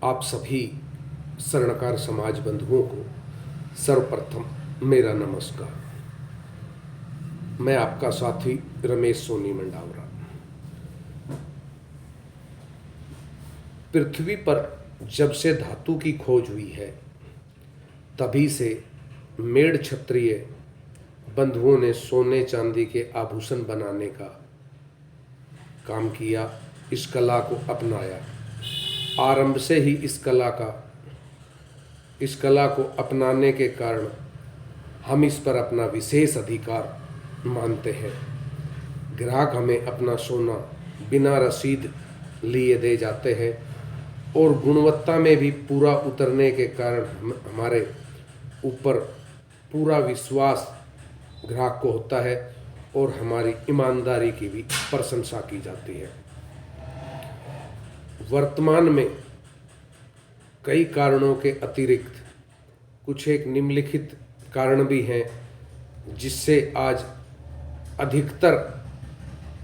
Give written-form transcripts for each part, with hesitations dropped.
आप सभी स्वर्णकार समाज बंधुओं को सर्वप्रथम मेरा नमस्कार। मैं आपका साथी रमेश सोनी मंडावरा। पृथ्वी पर जब से धातु की खोज हुई है तभी से मेड़ क्षत्रिय बंधुओं ने सोने चांदी के आभूषण बनाने का काम किया, इस कला को अपनाया। आरंभ से ही इस कला को अपनाने के कारण हम इस पर अपना विशेष अधिकार मानते हैं। ग्राहक हमें अपना सोना बिना रसीद लिए दे जाते हैं और गुणवत्ता में भी पूरा उतरने के कारण हमारे ऊपर पूरा विश्वास ग्राहक को होता है और हमारी ईमानदारी की भी प्रशंसा की जाती है। वर्तमान में कई कारणों के अतिरिक्त कुछ एक निम्नलिखित कारण भी हैं जिससे आज अधिकतर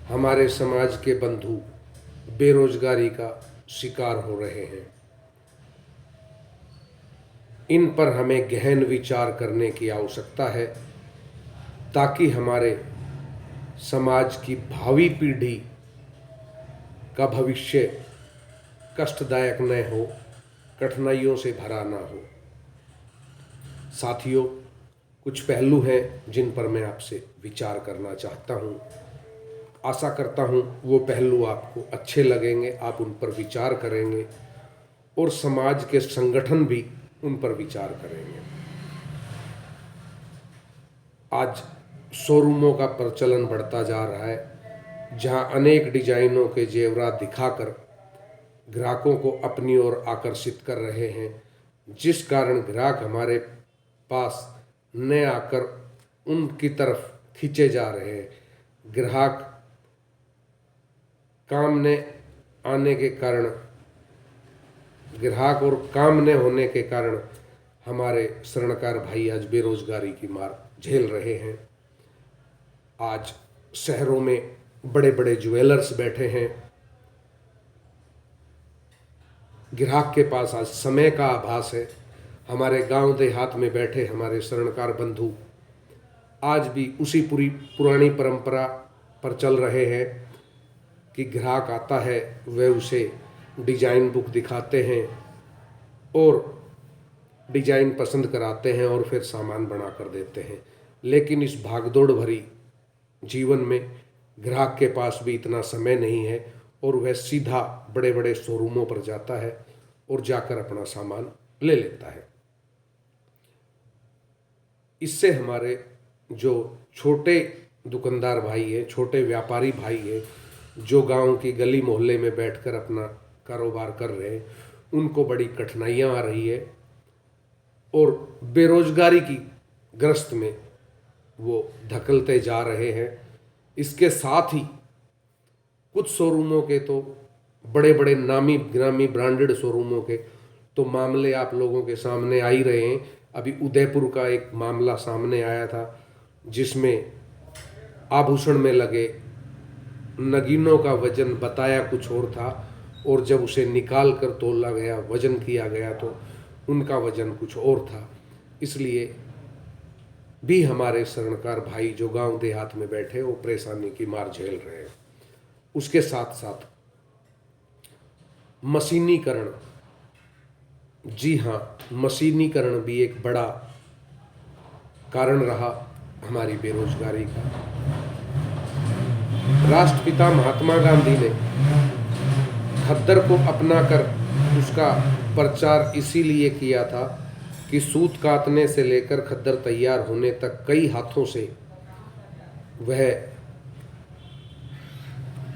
हमारे समाज के बंधु बेरोजगारी का शिकार हो रहे हैं। इन पर हमें गहन विचार करने की आवश्यकता है ताकि हमारे समाज की भावी पीढ़ी का भविष्य कष्टदायक न हो, कठिनाइयों से भरा ना हो। साथियों, कुछ पहलू हैं जिन पर मैं आपसे विचार करना चाहता हूं। आशा करता हूं वो पहलू आपको अच्छे लगेंगे, आप उन पर विचार करेंगे और समाज के संगठन भी उन पर विचार करेंगे। आज शोरूमों का प्रचलन बढ़ता जा रहा है, जहां अनेक डिजाइनों के जेवरात दिखाकर ग्राहकों को अपनी ओर आकर्षित कर रहे हैं, जिस कारण ग्राहक हमारे पास न आकर उनकी तरफ खींचे जा रहे हैं। ग्राहक काम न आने के कारण, ग्राहक और काम न होने के कारण हमारे स्वर्णकार भाई आज बेरोजगारी की मार झेल रहे हैं। आज शहरों में बड़े बड़े ज्वेलर्स बैठे हैं, ग्राहक के पास आज समय का आभास है। हमारे गांव देहात में बैठे हमारे स्वर्णकार बंधु आज भी उसी पुरानी परंपरा पर चल रहे हैं कि ग्राहक आता है, वह उसे डिजाइन बुक दिखाते हैं और डिजाइन पसंद कराते हैं और फिर सामान बना कर देते हैं। लेकिन इस भागदौड़ भरी जीवन में ग्राहक के पास भी इतना समय नहीं है और वह सीधा बड़े बड़े शोरूमों पर जाता है और जाकर अपना सामान ले लेता है। इससे हमारे जो छोटे दुकानदार भाई हैं, छोटे व्यापारी भाई हैं, जो गांव की गली मोहल्ले में बैठकर अपना कारोबार कर रहे हैं, उनको बड़ी कठिनाइयां आ रही है और बेरोजगारी की ग्रस्त में वो धकेलते जा रहे हैं। इसके साथ ही कुछ शोरूमों के तो बड़े बड़े नामी गिरामी ब्रांडेड शोरूमों के तो मामले आप लोगों के सामने आ ही रहे हैं। अभी उदयपुर का एक मामला सामने आया था जिसमें आभूषण में लगे नगीनों का वजन बताया कुछ और था और जब उसे निकाल कर तोला गया, वजन किया गया तो उनका वजन कुछ और था। इसलिए भी हमारे स्वर्णकार भाई जो गांव देहात में बैठे वो परेशानी की मार झेल रहे हैं। उसके साथ साथ मशीनीकरण, जी हाँ, मशीनीकरण भी एक बड़ा कारण रहा हमारी बेरोजगारी का। राष्ट्रपिता महात्मा गांधी ने खद्दर को अपनाकर उसका प्रचार इसीलिए किया था कि सूत काटने से लेकर खद्दर तैयार होने तक कई हाथों से वह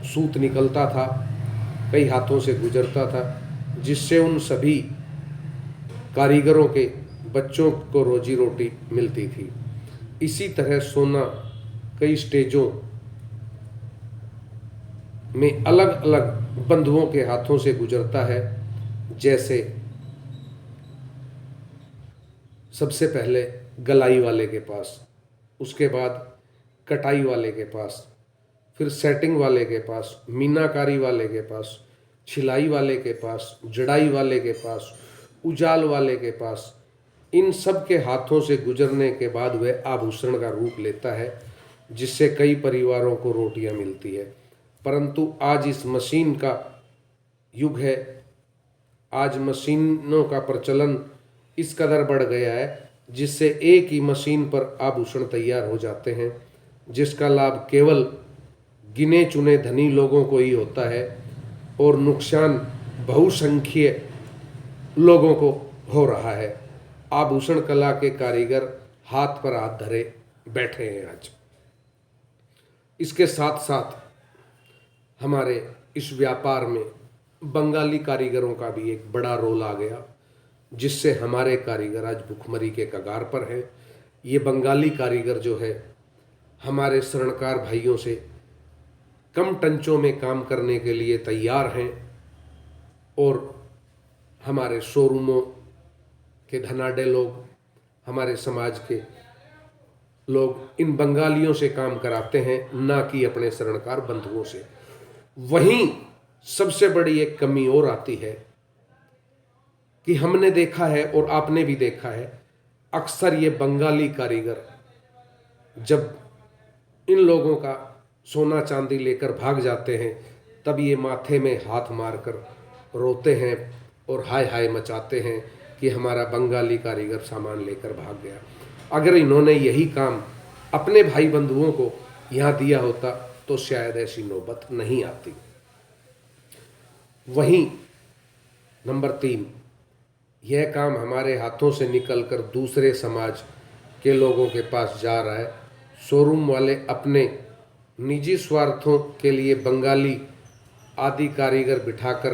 सूत निकलता था, कई हाथों से गुजरता था, जिससे उन सभी कारीगरों के बच्चों को रोजी रोटी मिलती थी। इसी तरह सोना कई स्टेजों में अलग अलग बंधुओं के हाथों से गुजरता है। जैसे सबसे पहले गलाई वाले के पास, उसके बाद कटाई वाले के पास, फिर सेटिंग वाले के पास, मीनाकारी वाले के पास, छिलाई वाले के पास, जड़ाई वाले के पास, उजाल वाले के पास, इन सब के हाथों से गुजरने के बाद वह आभूषण का रूप लेता है, जिससे कई परिवारों को रोटियां मिलती है। परंतु आज इस मशीन का युग है। आज मशीनों का प्रचलन इस कदर बढ़ गया है, जिससे एक ही मशीन पर आभूषण तैयार हो जाते हैं, जिसका लाभ केवल गिने चुने धनी लोगों को ही होता है और नुकसान बहुसंख्य लोगों को हो रहा है। आभूषण कला के कारीगर हाथ पर हाथ धरे बैठे हैं आज। इसके साथ साथ हमारे इस व्यापार में बंगाली कारीगरों का भी एक बड़ा रोल आ गया, जिससे हमारे कारीगर आज भुखमरी के कगार पर हैं। ये बंगाली कारीगर जो है हमारे स्वर्णकार भाइयों से कम टंचों में काम करने के लिए तैयार हैं और हमारे शोरूमों के धनाढ़ लोग, हमारे समाज के लोग इन बंगालियों से काम कराते हैं, ना कि अपने स्वर्णकार बंधुओं से। वहीं सबसे बड़ी एक कमी और आती है कि हमने देखा है और आपने भी देखा है, अक्सर ये बंगाली कारीगर जब इन लोगों का सोना चांदी लेकर भाग जाते हैं, तब ये माथे में हाथ मारकर रोते हैं और हाय हाय मचाते हैं कि हमारा बंगाली कारीगर सामान लेकर भाग गया। अगर इन्होंने यही काम अपने भाई बंधुओं को यहाँ दिया होता तो शायद ऐसी नौबत नहीं आती। वहीं नंबर 3, यह काम हमारे हाथों से निकलकर दूसरे समाज के लोगों के पास जा रहा है। शोरूम वाले अपने निजी स्वार्थों के लिए बंगाली आदि कारीगर बिठाकर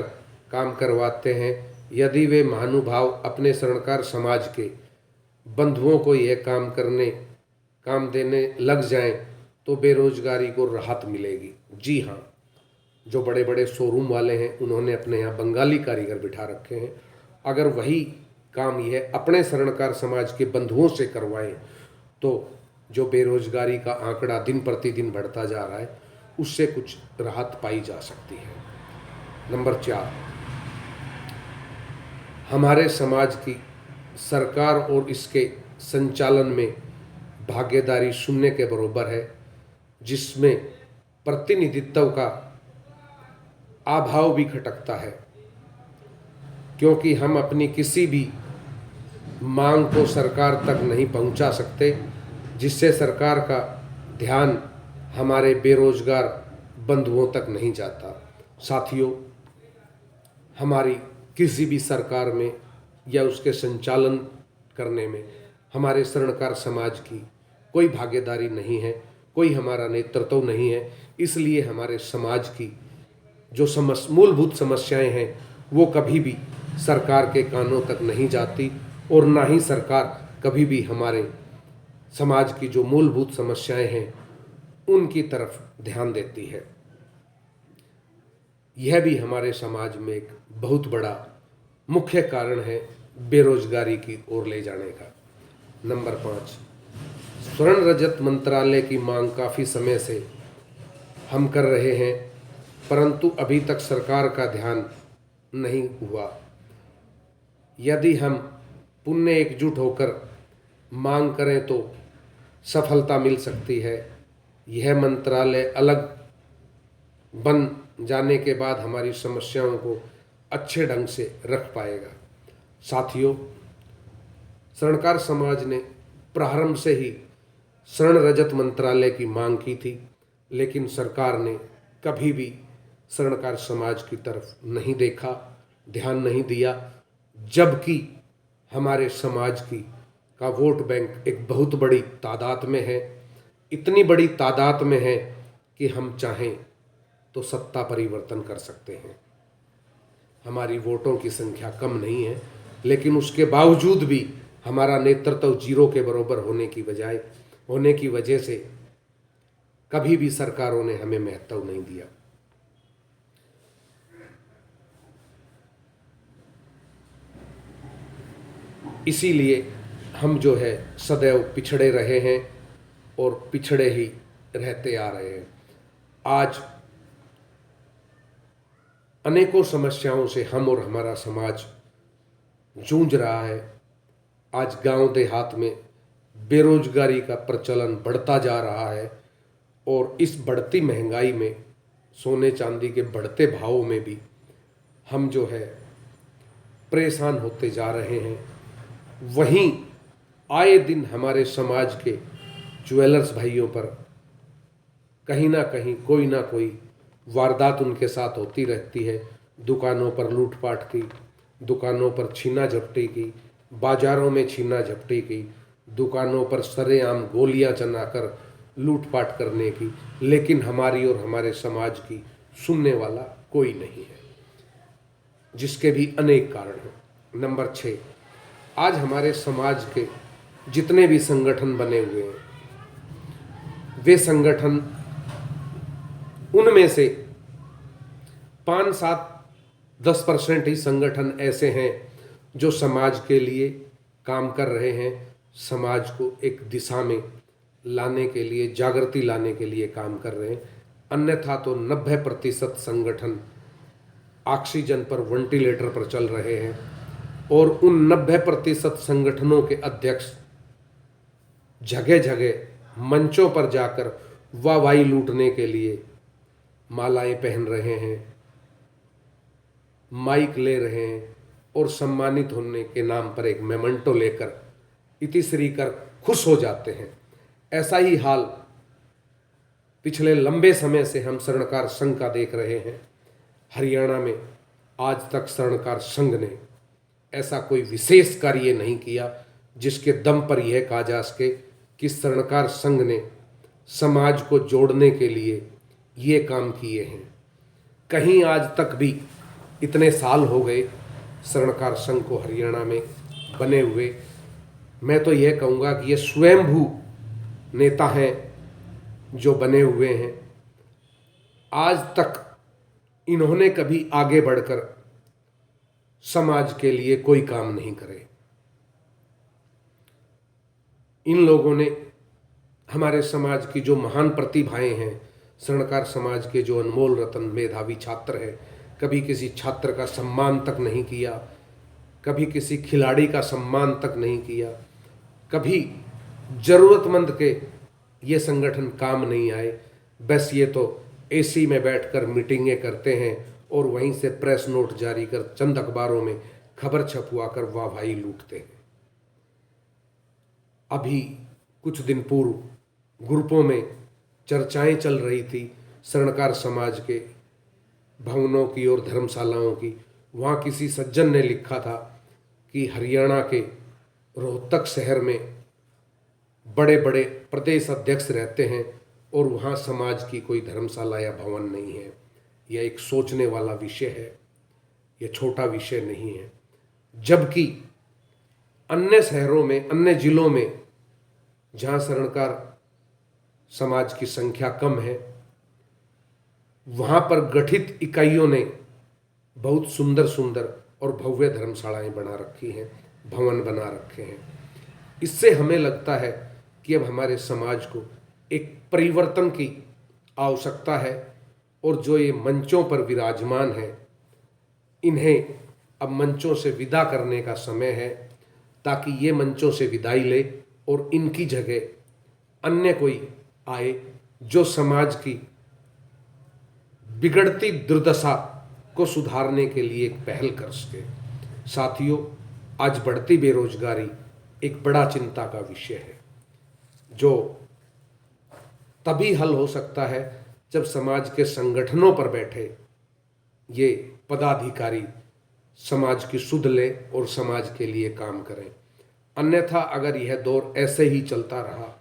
काम करवाते हैं। यदि वे महानुभाव अपने स्वर्णकार समाज के बंधुओं को यह काम देने लग जाएं, तो बेरोजगारी को राहत मिलेगी। जी हाँ, जो बड़े बड़े शोरूम वाले हैं उन्होंने अपने यहाँ बंगाली कारीगर बिठा रखे हैं। अगर वही काम यह अपने स्वर्णकार समाज के बंधुओं से करवाएं, तो जो बेरोजगारी का आंकड़ा दिन प्रतिदिन बढ़ता जा रहा है, उससे कुछ राहत पाई जा सकती है। नंबर 4, हमारे समाज की सरकार और इसके संचालन में भागीदारी शून्य के बराबर है, जिसमें प्रतिनिधित्व का अभाव भी खटकता है, क्योंकि हम अपनी किसी भी मांग को सरकार तक नहीं पहुंचा सकते, जिससे सरकार का ध्यान हमारे बेरोजगार बंधुओं तक नहीं जाता। साथियों, हमारी किसी भी सरकार में या उसके संचालन करने में हमारे स्वर्णकार समाज की कोई भागीदारी नहीं है, कोई हमारा नेतृत्व नहीं है। इसलिए हमारे समाज की जो मूलभूत समस्याएं हैं वो कभी भी सरकार के कानों तक नहीं जाती, और ना ही सरकार कभी भी हमारे समाज की जो मूलभूत समस्याएं हैं उनकी तरफ ध्यान देती है। यह भी हमारे समाज में एक बहुत बड़ा मुख्य कारण है बेरोजगारी की ओर ले जाने का। नंबर 5, स्वर्ण रजत मंत्रालय की मांग काफ़ी समय से हम कर रहे हैं, परंतु अभी तक सरकार का ध्यान नहीं हुआ। यदि हम पुनः एकजुट होकर मांग करें तो सफलता मिल सकती है। यह मंत्रालय अलग बन जाने के बाद हमारी समस्याओं को अच्छे ढंग से रख पाएगा। साथियों, स्वर्णकार समाज ने प्रारंभ से ही स्वर्ण रजत मंत्रालय की मांग की थी, लेकिन सरकार ने कभी भी स्वर्णकार समाज की तरफ नहीं देखा, ध्यान नहीं दिया, जबकि हमारे समाज का वोट बैंक एक बहुत बड़ी तादाद में है। इतनी बड़ी तादाद में है कि हम चाहें तो सत्ता परिवर्तन कर सकते हैं। हमारी वोटों की संख्या कम नहीं है, लेकिन उसके बावजूद भी हमारा नेतृत्व 0 के बराबर होने की वजह से कभी भी सरकारों ने हमें महत्व नहीं दिया। इसीलिए हम जो है सदैव पिछड़े रहे हैं और पिछड़े ही रहते आ रहे हैं। आज अनेकों समस्याओं से हम और हमारा समाज जूझ रहा है। आज गांव देहात में बेरोजगारी का प्रचलन बढ़ता जा रहा है और इस बढ़ती महंगाई में, सोने चांदी के बढ़ते भावों में भी हम जो है परेशान होते जा रहे हैं। वहीं आए दिन हमारे समाज के ज्वेलर्स भाइयों पर कहीं ना कोई वारदात उनके साथ होती रहती है। दुकानों पर लूटपाट की, दुकानों पर छीना झपटी की, बाजारों में छीना झपटी की, दुकानों पर सरेआम गोलियां चलाकर लूटपाट करने की, लेकिन हमारी और हमारे समाज की सुनने वाला कोई नहीं है, जिसके भी अनेक कारण हैं। नंबर 6, आज हमारे समाज के जितने भी संगठन बने हुए हैं, वे संगठन, उनमें से 5-7-10% ही संगठन ऐसे हैं जो समाज के लिए काम कर रहे हैं, समाज को एक दिशा में लाने के लिए, जागृति लाने के लिए काम कर रहे हैं। अन्यथा तो 90% संगठन ऑक्सीजन पर, वेंटिलेटर पर चल रहे हैं और उन 90% संगठनों के अध्यक्ष जगह जगह मंचों पर जाकर वाहवाही लूटने के लिए मालाएं पहन रहे हैं, माइक ले रहे हैं और सम्मानित होने के नाम पर एक मेमेंटो लेकर इतिश्री कर खुश हो जाते हैं। ऐसा ही हाल पिछले लंबे समय से हम स्वर्णकार संघ का देख रहे हैं। हरियाणा में आज तक स्वर्णकार संघ ने ऐसा कोई विशेष कार्य नहीं किया जिसके दम पर यह कहा जा सके कि स्वर्णकार संघ ने समाज को जोड़ने के लिए ये काम किए हैं। कहीं आज तक भी, इतने साल हो गए स्वर्णकार संघ को हरियाणा में बने हुए, मैं तो यह कहूँगा कि ये स्वयंभू नेता हैं जो बने हुए हैं। आज तक इन्होंने कभी आगे बढ़कर समाज के लिए कोई काम नहीं करे। इन लोगों ने हमारे समाज की जो महान प्रतिभाएं हैं, स्वर्णकार समाज के जो अनमोल रत्न मेधावी छात्र हैं, कभी किसी छात्र का सम्मान तक नहीं किया, कभी किसी खिलाड़ी का सम्मान तक नहीं किया, कभी जरूरतमंद के ये संगठन काम नहीं आए। बस ये तो एसी में बैठकर मीटिंगें करते हैं और वहीं से प्रेस नोट जारी कर चंद अखबारों में खबर छपवाकर वाहवाही लूटते हैं। अभी कुछ दिन पूर्व ग्रुपों में चर्चाएं चल रही थी स्वर्णकार समाज के भवनों की और धर्मशालाओं की। वहाँ किसी सज्जन ने लिखा था कि हरियाणा के रोहतक शहर में बड़े बड़े प्रदेश अध्यक्ष रहते हैं और वहाँ समाज की कोई धर्मशाला या भवन नहीं है। यह एक सोचने वाला विषय है, यह छोटा विषय नहीं है। जबकि अन्य शहरों में, अन्य जिलों में जहाँ स्वर्णकार समाज की संख्या कम है, वहाँ पर गठित इकाइयों ने बहुत सुंदर सुंदर और भव्य धर्मशालाएं बना रखी हैं, भवन बना रखे हैं। इससे हमें लगता है कि अब हमारे समाज को एक परिवर्तन की आवश्यकता है और जो ये मंचों पर विराजमान हैं, इन्हें अब मंचों से विदा करने का समय है, ताकि ये मंचों से विदाई ले और इनकी जगह अन्य कोई आए जो समाज की बिगड़ती दुर्दशा को सुधारने के लिए एक पहल कर सके। साथियों, आज बढ़ती बेरोजगारी एक बड़ा चिंता का विषय है, जो तभी हल हो सकता है जब समाज के संगठनों पर बैठे ये पदाधिकारी समाज की सुध लें और समाज के लिए काम करें। अन्यथा अगर यह दौर ऐसे ही चलता रहा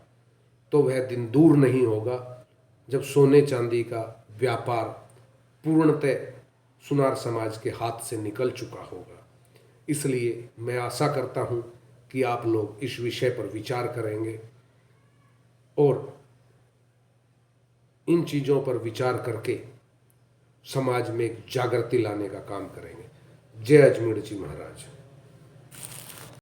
तो वह दिन दूर नहीं होगा जब सोने चांदी का व्यापार पूर्णतः सुनार समाज के हाथ से निकल चुका होगा। इसलिए मैं आशा करता हूँ कि आप लोग इस विषय पर विचार करेंगे और इन चीज़ों पर विचार करके समाज में एक जागृति लाने का काम करेंगे। जय अजमेर जी महाराज।